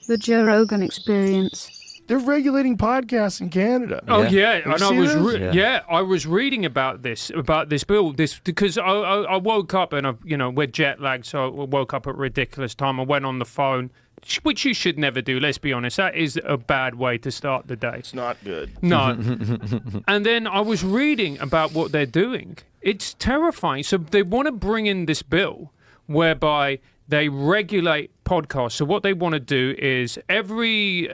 The Joe Rogan Experience. They're regulating podcasts in Canada. Oh yeah, and I was reading about this bill, because I woke up and we're jet lagged, so I woke up at a ridiculous time. I went on the phone, which you should never do. Let's be honest, that is a bad way to start the day. It's not good. No. And then I was reading about what they're doing. It's terrifying. So they want to bring in this bill whereby they regulate podcasts. So what they want to do is every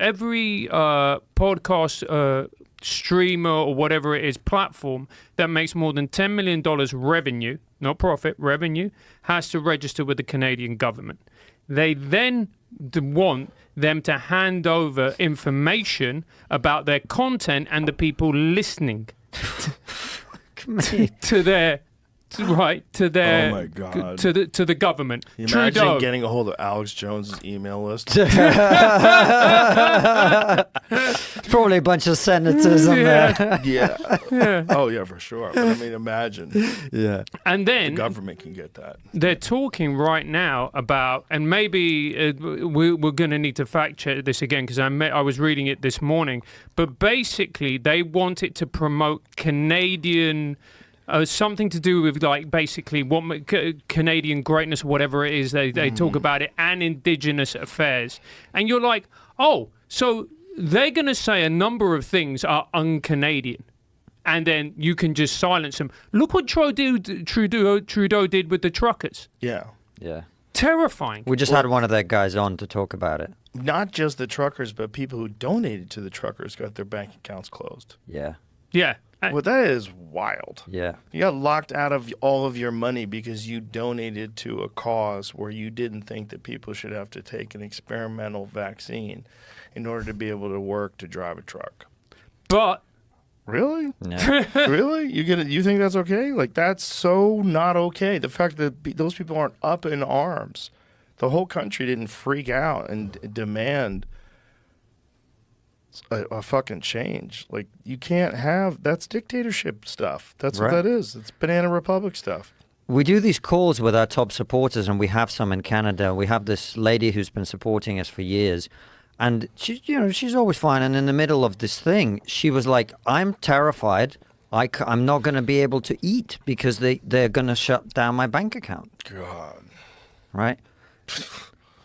podcast streamer or whatever it is, platform that makes more than $10 million revenue, not profit, revenue, has to register with the Canadian government. They then want them to hand over information about their content and the people listening to their to their oh my God. to the government. Imagine Trudeau. getting a hold of Alex Jones's email list. It's probably a bunch of senators on there. Yeah. Oh yeah, for sure. But I mean, imagine. Yeah. And then The government can get that. they're talking right now about, and maybe we're going to need to fact check this again because I was reading it this morning, but basically they want it to promote Canadian. Something to do with basically what Canadian greatness, whatever it is, they talk about it, and Indigenous affairs. And you're like, oh, so they're going to say a number of things are un-Canadian, and then you can just silence them. Look what Trudeau did with the truckers. Yeah. Yeah. Terrifying. We just had one of their guys on to talk about it. Not just the truckers, but people who donated to the truckers got their bank accounts closed. Yeah. Yeah. Well, that is wild. Yeah. You got locked out of all of your money because you donated to a cause where you didn't think that people should have to take an experimental vaccine in order to be able to work to drive a truck. But Really? Yeah. Really? You think that's okay? Like, that's so not okay. The fact that those people aren't up in arms. The whole country didn't freak out and demand a fucking change. Like, you can't have, that's dictatorship stuff. That's Right. what that is. It's Banana Republic stuff. We do these calls with our top supporters, and we have some in Canada. We have this lady who's been supporting us for years, and she's always fine. And in the middle of this thing, she was like, "I'm terrified. I'm not going to be able to eat because they're going to shut down my bank account." God. Right?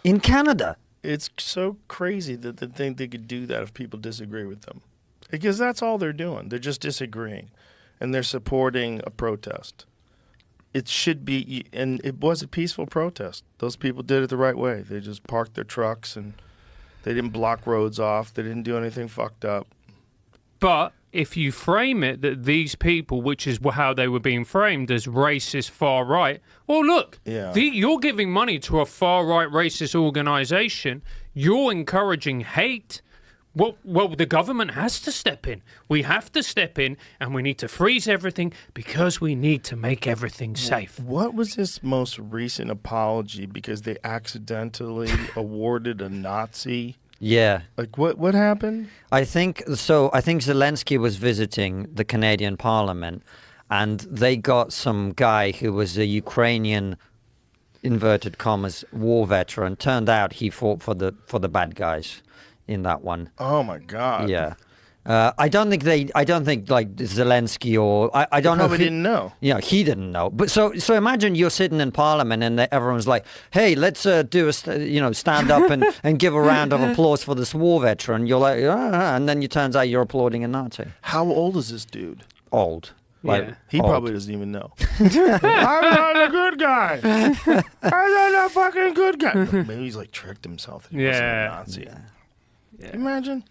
In Canada. It's so crazy that they think they could do that if people disagree with them. Because that's all they're doing. They're just disagreeing. And they're supporting a protest. It should be, and it was a peaceful protest. Those people did it the right way. They just parked their trucks and they didn't block roads off. They didn't do anything fucked up. But if you frame it that these people, which is how they were being framed as racist far right, well, look, you're giving money to a far right racist organization. You're encouraging hate. Well, the government has to step in. We have to step in, and we need to freeze everything because we need to make everything safe. What was this most recent apology because they accidentally awarded a Nazi? Yeah. Like, what happened? I think Zelensky was visiting the Canadian Parliament, and they got some guy who was a Ukrainian, inverted commas, war veteran. Turned out he fought for the bad guys in that one. Oh my God. Yeah. I don't think like Zelensky or I don't know. Probably didn't know. Yeah, he didn't know. But so imagine you're sitting in Parliament and everyone's like, "Hey, let's do stand up and give a round of applause for this war veteran." You're like, and then it turns out you're applauding a Nazi. How old is this dude? Old. Like, he old. probably doesn't even know. I'm not a good guy. I'm not a fucking good guy. Maybe he's like tricked himself. That he wasn't a Nazi. Yeah. Imagine.